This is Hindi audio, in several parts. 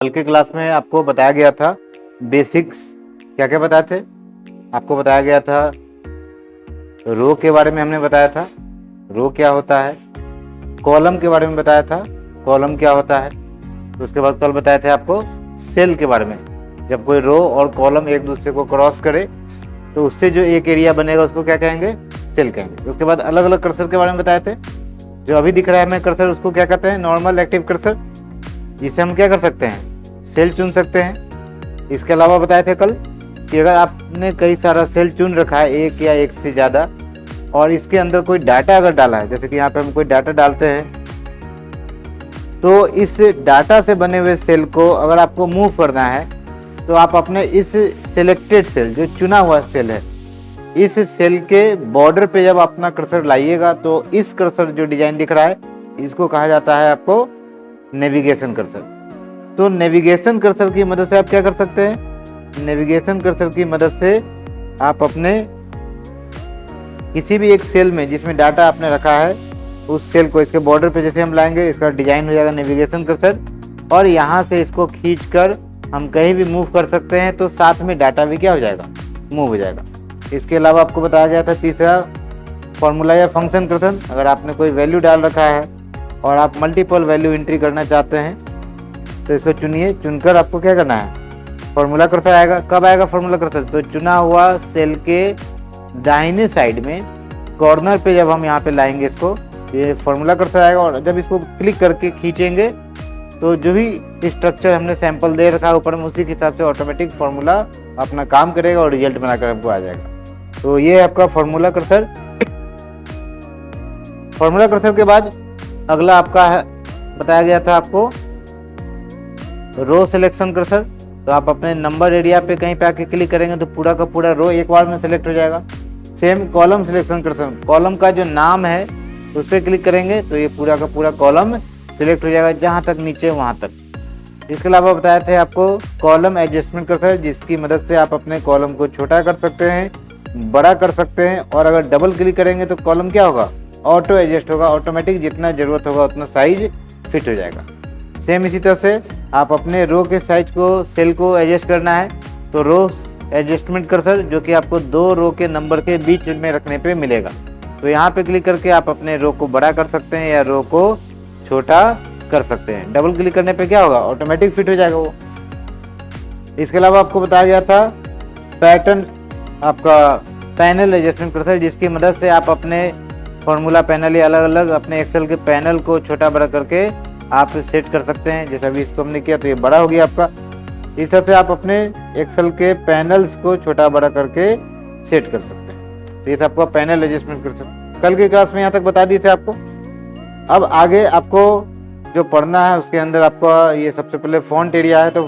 कल की क्लास में आपको बताया गया था बेसिक्स। क्या क्या बताए थे? आपको बताया गया था रो के बारे में, हमने बताया था रो क्या होता है। कॉलम के बारे में बताया था कॉलम क्या होता है। तो उसके बाद कल बताए थे आपको सेल के बारे में। जब कोई रो और कॉलम एक दूसरे को क्रॉस करे तो उससे जो एक एरिया बनेगा उसको क्या कहेंगे? सेल कहेंगे। उसके बाद अलग अलग कर्सर के बारे में बताए थे। जो अभी दिख रहा है हमें कर्सर, उसको क्या कहते हैं? नॉर्मल एक्टिव कर्सर, जिससे हम क्या कर सकते हैं? सेल चुन सकते हैं। इसके अलावा बताए थे कल कि अगर आपने कई सारा सेल चुन रखा है, एक या एक से ज़्यादा, और इसके अंदर कोई डाटा अगर डाला है, जैसे कि यहाँ पे हम कोई डाटा डालते हैं, तो इस डाटा से बने हुए सेल को अगर आपको मूव करना है तो आप अपने इस सिलेक्टेड सेल, जो चुना हुआ सेल है, इस सेल के बॉर्डर पे जब अपना कर्सर लाइएगा तो इस कर्सर जो डिजाइन दिख रहा है, इसको कहा जाता है आपको नेविगेशन कर्सर। तो नेविगेशन कर्सर की मदद से आप क्या कर सकते हैं? नेविगेशन कर्सर की मदद से आप अपने किसी भी एक सेल में जिसमें डाटा आपने रखा है, उस सेल को इसके बॉर्डर पे जैसे हम लाएंगे, इसका डिजाइन हो जाएगा नेविगेशन कर्सर, और यहाँ से इसको खींचकर हम कहीं भी मूव कर सकते हैं, तो साथ में डाटा भी क्या हो जाएगा? मूव हो जाएगा। इसके अलावा आपको बताया गया था तीसरा फॉर्मूला या फंक्शन कर्सर। अगर आपने कोई वैल्यू डाल रखा है और आप मल्टीपल वैल्यू एंट्री करना चाहते हैं तो इसको चुनिए। चुनकर आपको क्या करना है? फॉर्मूला कर्सर आएगा। कब आएगा फॉर्मूला कर्सर? तो चुना हुआ सेल के दाहिने साइड में कॉर्नर पे जब हम यहाँ पे लाएंगे इसको, ये फॉर्मूला कर्सर आएगा, और जब इसको क्लिक करके खींचेंगे तो जो भी स्ट्रक्चर हमने सैंपल दे रखा है ऊपर में, उसी के हिसाब से ऑटोमेटिक फॉर्मूला अपना काम करेगा और रिजल्ट बनाकर हमको आ जाएगा। तो ये है आपका फॉर्मूला कर्सर। फॉर्मूला कर्सर के बाद अगला आपका है, बताया गया था आपको रो सिलेक्शन कर्सर। तो आप अपने नंबर एरिया पे कहीं पे आके क्लिक करेंगे तो पूरा का पूरा रो एक बार में सेलेक्ट हो जाएगा। Same column selection cursor, column का जो नाम है उस पर क्लिक करेंगे तो ये पूरा का पूरा कॉलम सिलेक्ट हो जाएगा, जहाँ तक नीचे वहाँ तक। इसके अलावा बताया थे आपको कॉलम एडजस्टमेंट कर्सर, जिसकी मदद से आप अपने कॉलम को छोटा कर सकते हैं, बड़ा कर सकते हैं, और अगर डबल क्लिक करेंगे तो कॉलम क्या होगा? ऑटो एडजस्ट होगा, ऑटोमेटिक जितना ज़रूरत होगा उतना साइज फिट हो जाएगा। सेम इसी तरह से आप अपने रो के साइज को, सेल को एडजस्ट करना है तो रो एडजस्टमेंट कर्सर, जो कि आपको दो रो के नंबर के बीच में रखने पे मिलेगा, तो यहाँ पे क्लिक करके आप अपने रो को बड़ा कर सकते हैं या रो को छोटा कर सकते हैं। डबल क्लिक करने पे क्या होगा? ऑटोमेटिक फिट हो जाएगा वो। इसके अलावा आपको बताया गया था पैटर्न, आपका पैनल एडजस्टमेंट कर्सर, जिसकी मदद से आप अपने फॉर्मूला पैनल या अलग अलग अपने एक्सेल के पैनल को छोटा बड़ा करके आप सेट कर सकते हैं। जैसे अभी इसको हमने किया तो ये बड़ा हो गया आपका। इस तरह से आप अपने एक्सेल के पैनल्स को छोटा बड़ा करके सेट कर सकते हैं। तो ये था आपका पैनल एडजस्टमेंट कर्सर। कल की क्लास में यहाँ तक बता दिए थे आपको। अब आगे आपको जो पढ़ना है उसके अंदर आपका ये सबसे पहले फॉन्ट एरिया है। तो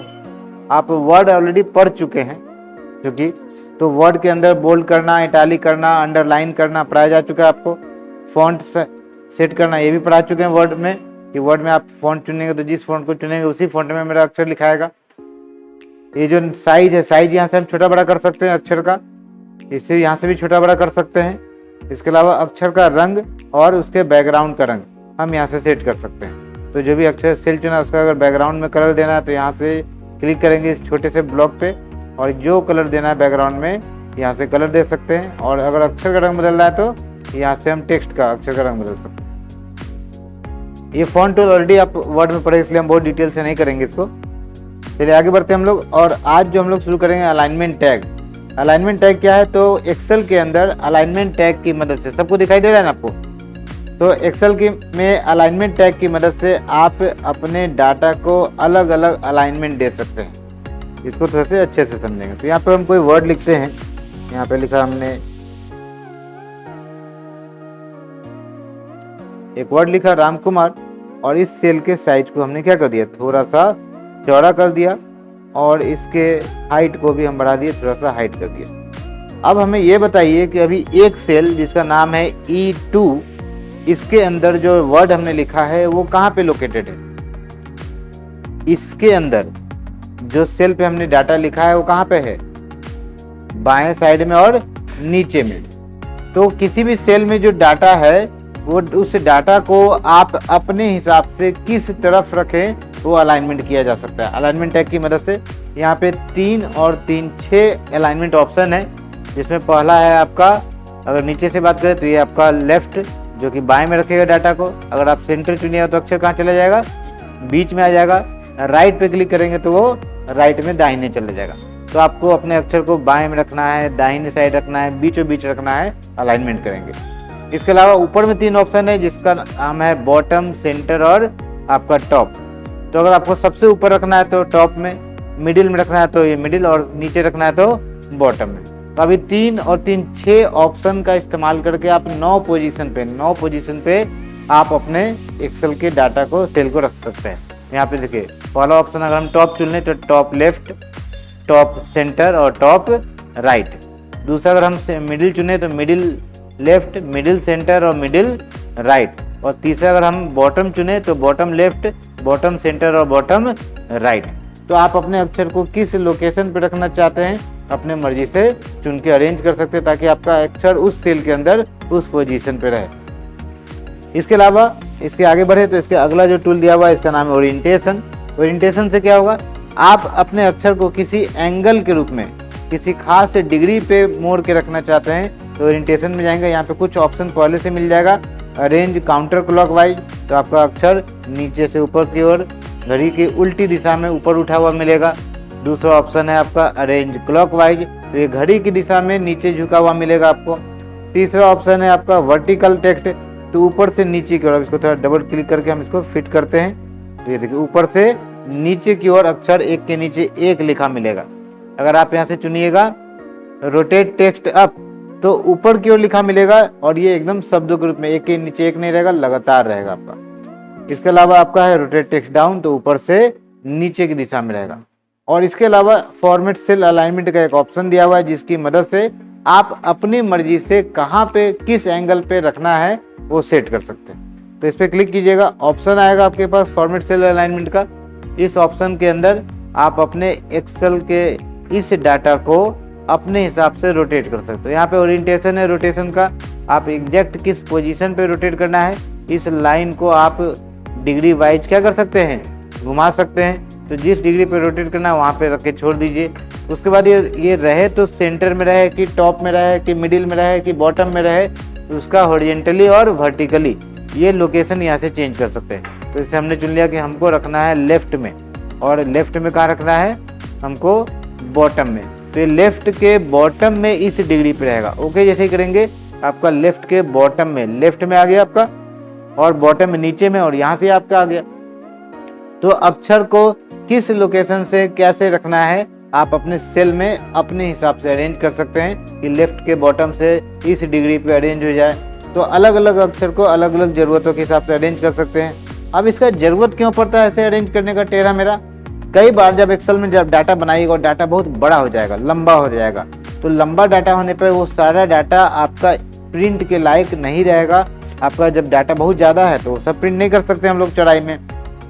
आप वर्ड ऑलरेडी पढ़ चुके हैं, जो कि तो वर्ड के अंदर बोल्ड करना, इटैलिक करना, अंडरलाइन करना पढ़ाया जा चुका है आपको। फॉन्ट सेट करना ये भी पढ़ा चुके हैं वर्ड में, कि वर्ड में आप फॉन्ट चुनेंगे तो जिस फॉन्ट को चुनेंगे उसी फॉन्ट में मेरा अक्षर लिखाएगा। ये जो साइज है, साइज यहाँ से हम छोटा बड़ा कर सकते हैं अक्षर का, इससे यहाँ से भी छोटा बड़ा कर सकते हैं। इसके अलावा अक्षर का रंग और उसके बैकग्राउंड का रंग हम यहाँ से सेट कर सकते हैं। तो जो भी अक्षर सेल चुना है उसका अगर बैकग्राउंड में कलर देना है तो यहाँ से क्लिक करेंगे इस छोटे से ब्लॉक पे, और जो कलर देना है बैकग्राउंड में यहाँ से कलर दे सकते हैं। और अगर अक्षर का रंग बदल रहा है तो यहाँ से हम टेक्स्ट का अक्षर का रंग बदल सकते हैं। ये फॉन्ट टूल ऑलरेडी आप वर्ड में पढ़े, इसलिए हम बहुत डिटेल से नहीं करेंगे इसको। चलिए आगे बढ़ते हैं हम लोग। और आज जो हम लोग शुरू करेंगे अलाइनमेंट टैग। अलाइनमेंट टैग क्या है? तो एक्सेल के अंदर अलाइनमेंट टैग की मदद से, सबको दिखाई दे रहा है ना आपको? तो एक्सेल की में अलाइनमेंट टैग की मदद से आप अपने डाटा को अलग अलग अलाइनमेंट दे सकते हैं। इसको थोड़ा से अच्छे से समझेंगे। तो यहाँ पे हम कोई वर्ड लिखते हैं, यहाँ पे लिखा हमने एक वर्ड लिखा राम कुमार, और इस सेल के साइज को हमने क्या कर दिया? थोड़ा सा चौड़ा कर दिया, और इसके हाइट को भी हम बढ़ा दिए, थोड़ा सा हाइट कर दिया। अब हमें ये बताइए कि अभी एक सेल जिसका नाम है E2, इसके अंदर जो वर्ड हमने लिखा है वो कहाँ पे लोकेटेड है? इसके अंदर जो सेल पे हमने डाटा लिखा है वो कहाँ पे है? बाएं साइड में और नीचे में। तो किसी भी सेल में जो डाटा है वो, उस डाटा को आप अपने हिसाब से किस तरफ रखें वो अलाइनमेंट किया जा सकता है। अलाइनमेंट टैग की मदद से यहाँ पे 3 और 3 6 अलाइनमेंट ऑप्शन है, जिसमें पहला है आपका, अगर नीचे से बात करें तो ये आपका लेफ्ट, जो कि बाएं में रखेगा डाटा को। अगर आप सेंटर चुनिएगा तो अक्षर कहाँ चला जाएगा, बीच में आ जाएगा। राइट पे क्लिक करेंगे तो वो राइट में दाहिने चले जाएगा। तो आपको अपने अक्षर को बाएं में रखना है, दाहिने साइड रखना है, बीचों बीच रखना है, अलाइनमेंट करेंगे। इसके अलावा ऊपर में 3 ऑप्शन है, जिसका नाम है बॉटम, सेंटर और आपका टॉप। तो अगर आपको सबसे ऊपर रखना है तो टॉप में, मिडिल में रखना है तो ये मिडिल, और नीचे रखना है तो बॉटम में। तो अभी 3 और 3 6 ऑप्शन का इस्तेमाल करके आप 9 पोजीशन पे आप अपने एक्सेल के डाटा को, सेल को रख सकते हैं। यहाँ पे देखिए पहला ऑप्शन अगर हम टॉप चुन लें तो टॉप लेफ्ट, टॉप सेंटर और टॉप राइट। दूसरा अगर हम मिडिल चुने तो मिडिल लेफ्ट, मिडिल सेंटर और मिडिल राइट। और तीसरा अगर हम बॉटम चुने तो बॉटम लेफ्ट, बॉटम सेंटर और बॉटम राइट। तो आप अपने अक्षर को किस लोकेशन पे रखना चाहते हैं अपने मर्जी से चुन के अरेंज कर सकते हैं, ताकि आपका अक्षर उस सेल के अंदर उस पोजीशन पे रहे। इसके अलावा इसके आगे बढ़े तो इसके अगला जो टूल दिया हुआ है इसका नाम है ओरिएंटेशन। ओरिएंटेशन से क्या होगा, आप अपने अक्षर को किसी एंगल के रूप में, किसी खास डिग्री पे मोड़ के रखना चाहते हैं तो ओरिएंटेशन में जाएंगे। यहाँ पे कुछ ऑप्शन पहले से मिल जाएगा। अरेंज काउंटर क्लॉकवाइज, तो आपका अक्षर नीचे से ऊपर की ओर घड़ी की उल्टी दिशा में ऊपर उठा हुआ मिलेगा। दूसरा ऑप्शन है आपका अरेंज क्लॉकवाइज, तो ये घड़ी की दिशा में नीचे झुका हुआ मिलेगा आपको। तीसरा ऑप्शन है आपका वर्टिकल टेक्स्ट, तो ऊपर से नीचे की ओर, इसको थोड़ा डबल क्लिक करके हम इसको फिट करते हैं। तो ये देखिए ऊपर से नीचे की ओर अक्षर एक के नीचे एक लिखा मिलेगा। अगर आप यहाँ से चुनिएगा रोटेट टेक्स्ट अप, तो ऊपर की ओर लिखा मिलेगा और ये एकदम शब्दों के रूप में एक के नीचे एक नहीं रहेगा, लगातार रहेगा आपका। इसके अलावा आपका है रोटेट टेक्स्ट डाउन, तो ऊपर से नीचे की दिशा में रहेगा। और इसके अलावा फॉर्मेट सेल अलाइनमेंट का एक ऑप्शन दिया हुआ है, जिसकी मदद से आप अपनी मर्जी से कहाँ पे किस एंगल पे रखना है वो सेट कर सकते हैं। तो इस पर क्लिक कीजिएगा, ऑप्शन आएगा आपके पास फॉर्मेट सेल अलाइनमेंट का। इस ऑप्शन के अंदर आप अपने एक्सेल के इस डाटा को अपने हिसाब से रोटेट कर सकते हो। यहाँ पे ओरिएंटेशन है रोटेशन का, आप एग्जैक्ट किस पोजीशन पे रोटेट करना है, इस लाइन को आप डिग्री वाइज क्या कर सकते हैं, घुमा सकते हैं। तो जिस डिग्री पे रोटेट करना है वहाँ पे रख के छोड़ दीजिए। उसके बाद ये रहे तो सेंटर में रहे कि टॉप में रहे कि मिडिल में रहे कि बॉटम में रहे, तो उसका हॉरिजेंटली और वर्टिकली ये लोकेशन यहाँ से चेंज कर सकते हैं। तो इसे हमने चुन लिया कि हमको रखना है लेफ्ट में, और लेफ्ट में कहाँ रखना है हमको, बॉटम में। तो ये लेफ्ट के बॉटम में इस डिग्री पे रहेगा। ओके, जैसे ही करेंगे आपका लेफ्ट के बॉटम में, लेफ्ट में आ गया आपका, और बॉटम में नीचे में, और यहाँ से आपका आ गया। तो अक्षर को किस लोकेशन से कैसे रखना है आप अपने सेल में अपने हिसाब से अरेंज कर सकते हैं कि लेफ्ट के बॉटम से इस डिग्री पे अरेंज हो जाए। तो अलग अलग अक्षर को अलग अलग ज़रूरतों के हिसाब से अरेंज कर सकते हैं। अब इसका ज़रूरत क्यों पड़ता है ऐसे अरेंज करने का टेढ़ा मेरा, कई बार जब एक्सेल में जब डाटा बनाइएगा और डाटा बहुत बड़ा हो जाएगा, लंबा हो जाएगा, तो लंबा डाटा होने पर वो सारा डाटा आपका प्रिंट के लायक नहीं रहेगा। आपका जब डाटा बहुत ज़्यादा है तो सब प्रिंट नहीं कर सकते हम लोग चौड़ाई में।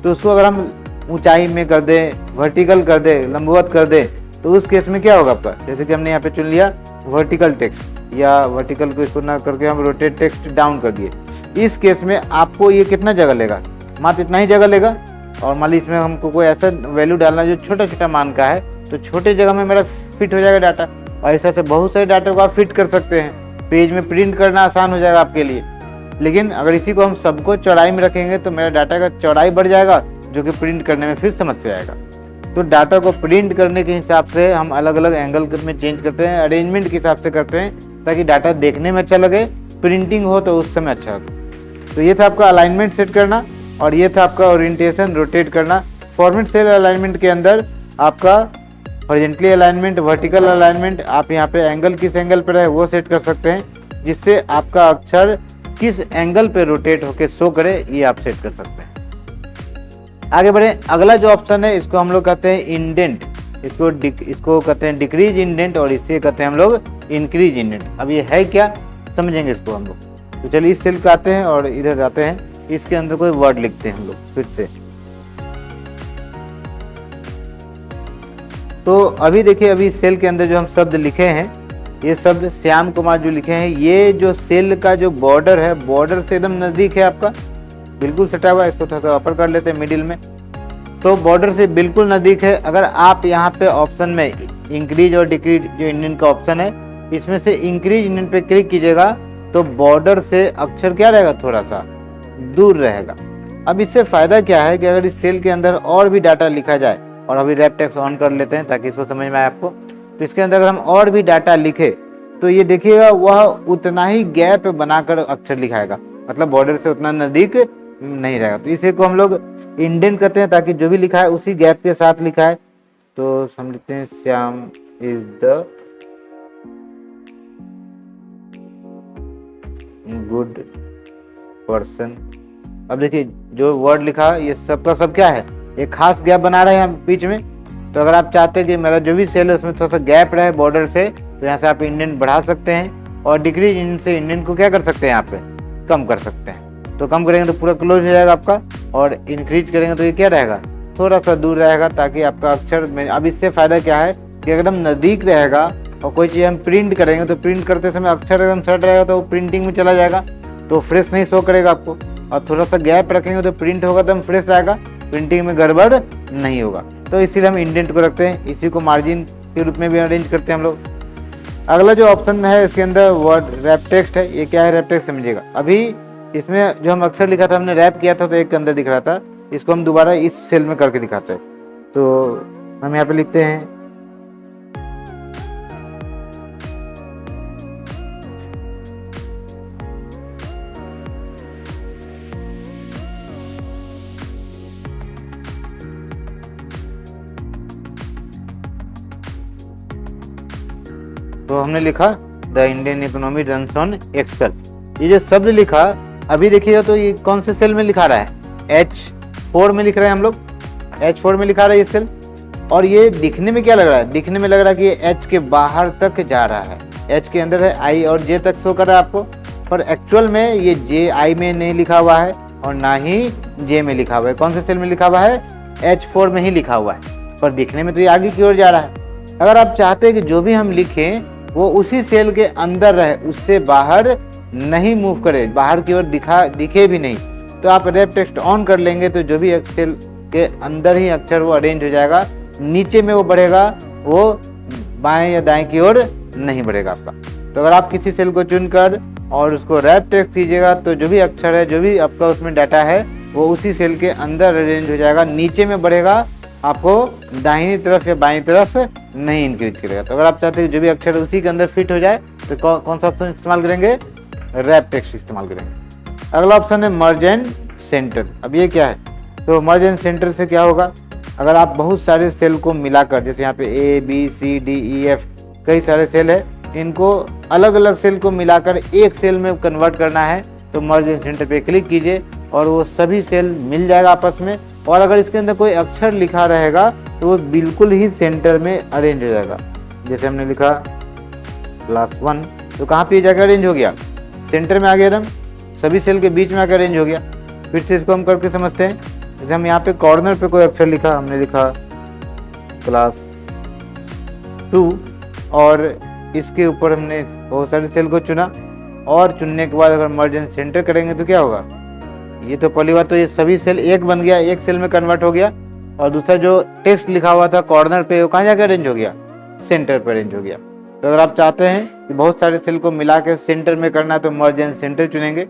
तो उसको अगर हम ऊंचाई में कर दें, वर्टिकल कर दें, लंबवत कर दें, तो उस केस में क्या होगा आपका, जैसे कि हमने यहाँ पे चुन लिया वर्टिकल टेक्स्ट, या वर्टिकल को इसको ना करके हम रोटेट टेक्स्ट डाउन कर दिए। इस केस में आपको ये कितना जगह लेगा, मात्र इतना ही जगह लेगा। और मान लीजिए इसमें हमको कोई ऐसा वैल्यू डालना जो छोटा छोटा मान का है, तो छोटे जगह में मेरा फिट हो जाएगा डाटा। और ऐसा से बहुत सारे डाटा को आप फिट कर सकते हैं, पेज में प्रिंट करना आसान हो जाएगा आपके लिए। लेकिन अगर इसी को हम सबको चौड़ाई में रखेंगे तो मेरा डाटा का चौड़ाई बढ़ जाएगा, जो कि प्रिंट करने में फिर समस्या आएगा। तो डाटा को प्रिंट करने के हिसाब से हम अलग अलग एंगल में चेंज करते हैं, अरेंजमेंट के हिसाब से करते हैं, ताकि डाटा देखने में अच्छा लगे, प्रिंटिंग हो तो उस समय अच्छा लगे। तो ये था आपका अलाइनमेंट सेट करना, और ये था आपका ओरिएंटेशन रोटेट करना। फॉर्मेट सेल अलाइनमेंट के अंदर आपका हॉरिजॉन्टली अलाइनमेंट, वर्टिकल अलाइनमेंट, आप यहाँ पे एंगल किस एंगल पे रहे वो सेट कर सकते हैं, जिससे आपका अक्षर किस एंगल पे रोटेट होके शो करे ये आप सेट कर सकते हैं। आगे बढ़े, अगला जो ऑप्शन है इसको हम लोग कहते हैं इंडेंट। इसको कहते हैं डिक्रीज इंडेंट, और इसे कहते हैं हम लोग इंक्रीज इंडेंट। अब ये है क्या, समझेंगे इसको हम लोग। तो चलिए इस सेल पे आते हैं और इधर जाते हैं, इसके अंदर कोई वर्ड लिखते हैं हम लोग फिर से। तो अभी देखिए, अभी सेल के अंदर जो हम शब्द लिखे हैं, ये शब्द श्याम कुमार जो लिखे हैं, ये जो सेल का जो बॉर्डर है, बॉर्डर से एकदम नज़दीक है आपका, बिल्कुल सटा हुआ है। इसको थोड़ा सा अपर कर लेते हैं मिडिल में। तो बॉर्डर से बिल्कुल नज़दीक है। अगर आप यहाँ पे ऑप्शन में इंक्रीज और डिक्रीज जो इंडियन का ऑप्शन है, इसमें से इंक्रीज इंडियन पे क्लिक कीजिएगा तो बॉर्डर से अक्षर क्या रहेगा, थोड़ा सा दूर रहेगा। अब इससे फ़ायदा क्या है कि अगर इस सेल के अंदर और भी डाटा लिखा जाए, और अभी रैप टेक्स्ट ऑन कर लेते हैं ताकि इसको समझ में आए आपको। तो इसके अंदर अगर हम और भी डाटा लिखे तो ये देखिएगा वह उतना ही गैप बनाकर अक्षर लिखाएगा, मतलब बॉर्डर से उतना नज़दीक नहीं रहेगा। तो इसे को हम लोग इंडेंट कहते हैं, ताकि जो भी लिखा है उसी गैप के साथ लिखा है। तो हम लिखते हैं Shyam is the good person. अब देखिए जो वर्ड लिखा ये सबका सब क्या है, एक खास गैप बना रहे हैं हम बीच में। तो अगर आप चाहते हैं कि मेरा जो भी सेल है उसमें थोड़ा सा गैप रहे बॉर्डर से, तो यहाँ से आप इंडेंट बढ़ा सकते हैं, और डिक्रीज इंडेंट से इंडेंट को क्या कर सकते हैं, यहाँ पे कम कर सकते हैं। तो कम करेंगे तो पूरा क्लोज हो जाएगा आपका, और इंक्रीज करेंगे तो ये क्या रहेगा, थोड़ा सा दूर रहेगा, ताकि आपका अक्षर में। अब इससे फ़ायदा क्या है कि अगर हम नज़दीक रहेगा और कोई चीज़ हम प्रिंट करेंगे तो प्रिंट करते समय अक्षर एकदम सट रहेगा तो वो प्रिंटिंग में चला जाएगा, तो फ्रेश नहीं शो करेगा आपको। और थोड़ा सा गैप रखेंगे तो प्रिंट होगा तो हम फ्रेश आएगा, प्रिंटिंग में गड़बड़ नहीं होगा। तो इसीलिए हम इंडेंट को रखते हैं, इसी को मार्जिन के रूप में भी अरेंज करते हैं हम लोग। अगला जो ऑप्शन है इसके अंदर वर्ड रैप टेक्स्ट है। ये क्या है रैप टेक्स्ट समझिएगा। अभी इसमें जो हम अक्षर लिखा था हमने रैप किया था तो एक के अंदर दिख रहा था, इसको हम दोबारा इस सेल में करके दिखाते हैं। तो हम यहाँ पे लिखते हैं तो हमने लिखा the Indian economy runs on Excel. ये जो शब्द लिखा अभी देखिएगा तो ये कौन से सेल में लिखा रहा है, H4 में लिख रहे हैं हम लोग, H4 में लिखा रहा है ये सेल। और ये दिखने में क्या लग रहा है, दिखने में लग रहा है कि ये H के बाहर तक जा रहा है, H के अंदर है, I और J तक शो कर रहा है आपको, पर एक्चुअल में ये J I में नहीं लिखा हुआ है और ना ही J में लिखा हुआ है। कौन से सेल में लिखा हुआ है, H4 में ही लिखा हुआ है, पर दिखने में तो ये आगे की ओर जा रहा है। अगर आप चाहते हैं कि जो भी हम लिखें वो उसी सेल के अंदर रहे, उससे बाहर नहीं मूव करे, बाहर की ओर दिखे भी नहीं, तो आप रैप टेक्स्ट ऑन कर लेंगे तो जो भी सेल के अंदर ही अक्षर वो अरेंज हो जाएगा, नीचे में वो बढ़ेगा, वो बाएं या दाएं की ओर नहीं बढ़ेगा आपका। तो अगर आप किसी सेल को चुनकर और उसको रैप टेक्स्ट कीजिएगा तो जो भी अक्षर है, जो भी आपका उसमें डाटा है, वो उसी सेल के अंदर अरेंज हो जाएगा, नीचे में बढ़ेगा, आपको दाहिनी तरफ या बाईं तरफ नहीं इंक्रीज करेगा। तो अगर आप चाहते हैं जो भी अक्षर उसी के अंदर फिट हो जाए तो कौन सा ऑप्शन इस्तेमाल करेंगे, रैप टेक्स्ट इस्तेमाल करेंगे। अगला ऑप्शन है मर्ज एंड सेंटर। अब ये क्या है, तो मर्ज एंड सेंटर से क्या होगा, अगर आप बहुत सारे सेल को मिलाकर, जैसे यहाँ पे A B C D E F कई सारे सेल है, इनको अलग अलग सेल को मिलाकर एक सेल में कन्वर्ट करना है, तो मर्ज एंड सेंटर पे क्लिक कीजिए और वो सभी सेल मिल जाएगा आपस में। और अगर इसके अंदर कोई अक्षर लिखा रहेगा तो वो बिल्कुल ही सेंटर में अरेंज हो जाएगा। जैसे हमने लिखा क्लास 1, तो कहाँ पे जाकर अरेंज हो गया, सेंटर में आ गया एकदम, सभी सेल के बीच में आकर अरेंज हो गया। फिर से इसको हम करके समझते हैं। जैसे हम यहाँ पे कॉर्नर पे कोई अक्षर लिखा, हमने लिखा क्लास 2 और इसके ऊपर हमने बहुत सारे सेल को चुना, और चुनने के बाद अगर मर्ज एंड सेंटर करेंगे तो क्या होगा, ये तो पहली बात तो ये सभी सेल एक बन गया, एक सेल में कन्वर्ट हो गया, और दूसरा जो टेक्स्ट लिखा हुआ था कॉर्नर पे वो कहाँ जाकर अरेंज हो गया, सेंटर पर अरेंज हो गया। तो अगर आप चाहते हैं कि बहुत सारे सेल को मिला के सेंटर में करना है तो मर्ज एंड सेंटर चुनेंगे।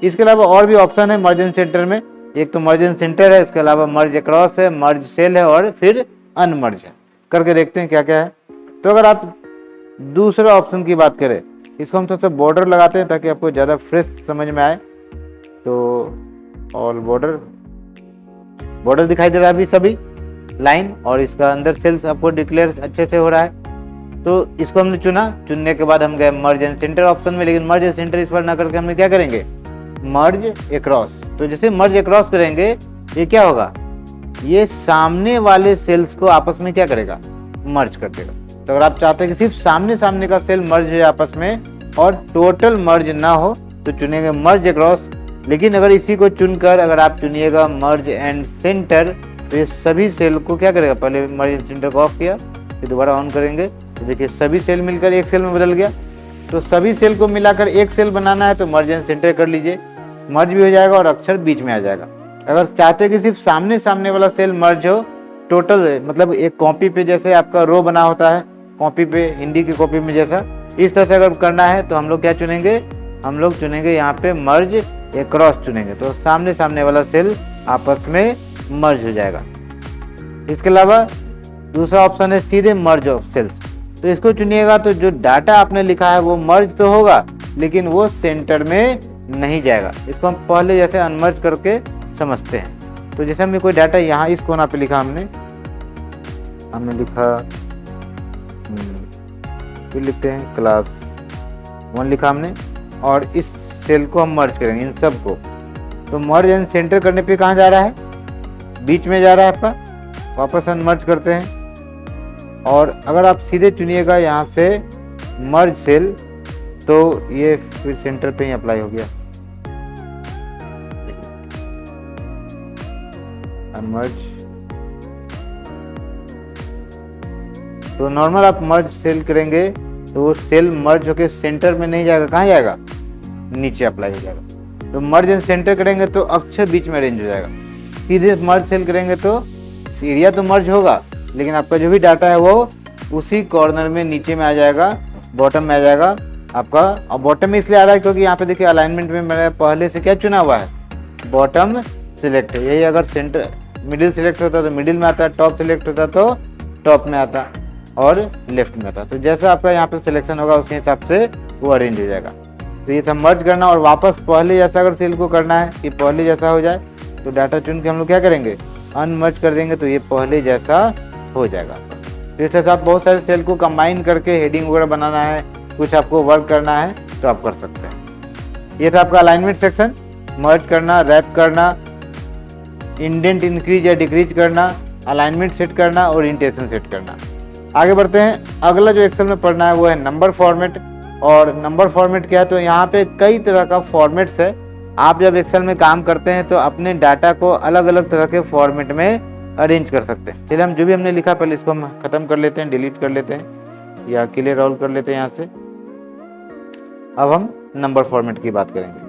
इसके अलावा और भी ऑप्शन है मर्ज एंड सेंटर में, एक तो मर्ज एंड सेंटर है, इसके अलावा मर्ज अक्रॉस है, मर्ज सेल है और फिर अनमर्ज है। करके देखते हैं क्या क्या है। तो अगर आप दूसरे ऑप्शन की बात करें, इसको हम थोड़ा सा बॉर्डर लगाते हैं ताकि आपको ज़्यादा फ्रेश समझ में आए। तो ऑल बॉर्डर दिखाई दे रहा है अभी सभी लाइन, और इसका अंदर सेल्स आपको डिक्लेयर अच्छे से हो रहा है। तो इसको हमने चुना, चुनने के बाद हम गए मर्ज एंड सेंटर ऑप्शन में, लेकिन मर्ज एंड सेंटर इस पर ना करके हमने क्या करेंगे, मर्ज अक्रॉस। तो जैसे मर्ज अक्रॉस करेंगे ये क्या होगा, ये सामने वाले सेल्स को आपस में क्या करेगा, मर्ज कर देगा। तो अगर आप चाहते हैं कि सिर्फ सामने सामने का सेल मर्ज हो आपस में और टोटल मर्ज ना हो तो चुनेंगे मर्ज अक्रॉस। लेकिन अगर इसी को चुनकर अगर आप चुनिएगा मर्ज एंड सेंटर तो ये सभी सेल को क्या करेगा, पहले मर्ज एंड सेंटर को ऑफ किया फिर दोबारा ऑन करेंगे तो देखिए सभी सेल मिलकर एक सेल में बदल गया। तो सभी सेल को मिलाकर एक सेल बनाना है तो मर्ज एंड सेंटर कर लीजिए, मर्ज भी हो जाएगा और अक्षर बीच में आ जाएगा। अगर चाहते हैं कि सिर्फ सामने सामने वाला सेल मर्ज हो, टोटल मतलब एक कॉपी पे जैसे आपका रो बना होता है कॉपी पे, हिंदी की कॉपी में जैसा, इस तरह से अगर करना है तो हम लोग क्या चुनेंगे, हम लोग चुनेंगे यहाँ पे मर्ज एक्रॉस चुनेंगे, तो सामने सामने वाला सेल आपस में मर्ज हो जाएगा। इसके अलावा दूसरा ऑप्शन है सीधे मर्ज ऑफ सेल्स, तो इसको चुनिएगा तो जो डाटा आपने लिखा है वो मर्ज तो होगा लेकिन वो सेंटर में नहीं जाएगा। इसको हम पहले जैसे अनमर्ज करके समझते हैं। तो जैसे हमने कोई डाटा यहाँ इस कोना पे लिखा, हमने लिखा फिर लिखते हैं क्लास 1 लिखा हमने, और इस सेल को हम मर्ज करेंगे इन सब को। तो मर्ज एंड सेंटर करने पे कहाँ जा रहा है, बीच में जा रहा है आपका, वापस अनमर्ज करते हैं। और अगर आप सीधे चुनिएगा यहाँ से मर्ज सेल तो ये फिर सेंटर पे ही अप्लाई हो गया, अनमर्ज। तो नॉर्मल आप मर्ज सेल करेंगे तो वो सेल मर्ज होके सेंटर में नहीं जाएगा, कहाँ जाएगा, नीचे अप्लाई हो जाएगा। तो मर्ज एंड सेंटर करेंगे तो अक्षर बीच में अरेंज हो जाएगा। सीधे मर्ज सेल करेंगे तो एरिया तो मर्ज होगा लेकिन आपका जो भी डाटा है वो उसी कॉर्नर में नीचे में आ जाएगा, बॉटम में आ जाएगा आपका। और बॉटम में इसलिए आ रहा है क्योंकि यहाँ पे देखिए अलाइनमेंट में मैंने पहले से क्या चुना हुआ है, बॉटम सिलेक्ट है। यही अगर सेंटर मिडिल सिलेक्ट होता तो मिडिल में आता, टॉप सिलेक्ट होता तो टॉप में आता और लेफ्ट में आता। तो जैसा आपका यहाँ पे सिलेक्शन होगा उसके हिसाब से वो अरेंज हो जाएगा। तो ये था मर्ज करना, और वापस पहले जैसा अगर सेल को करना है कि पहले जैसा हो जाए तो डाटा चुन के हम लोग क्या करेंगे, अनमर्ज कर देंगे तो ये पहले जैसा हो जाएगा। तो इस तरह से आप बहुत सारे सेल को कंबाइन करके हेडिंग वगैरह बनाना है, कुछ आपको वर्क करना है तो आप कर सकते हैं। ये था आपका अलाइनमेंट सेक्शन, मर्ज करना, रैप करना, इंडेंट इंक्रीज या डिक्रीज करना, अलाइनमेंट सेट करना और इंटेंशन सेट करना। आगे बढ़ते हैं, अगला जो एक्सेल में पढ़ना है वो है नंबर फॉर्मेट। और नंबर फॉर्मेट क्या है, तो यहाँ पे कई तरह का फॉर्मेट्स है। आप जब एक्सेल में काम करते हैं तो अपने डाटा को अलग अलग तरह के फॉर्मेट में अरेंज कर सकते हैं। चलिए हम जो भी हमने लिखा पहले इसको हम खत्म कर लेते हैं, डिलीट कर लेते हैं या क्लियर ऑल कर लेते हैं यहाँ से। अब हम नंबर फॉर्मेट की बात करेंगे।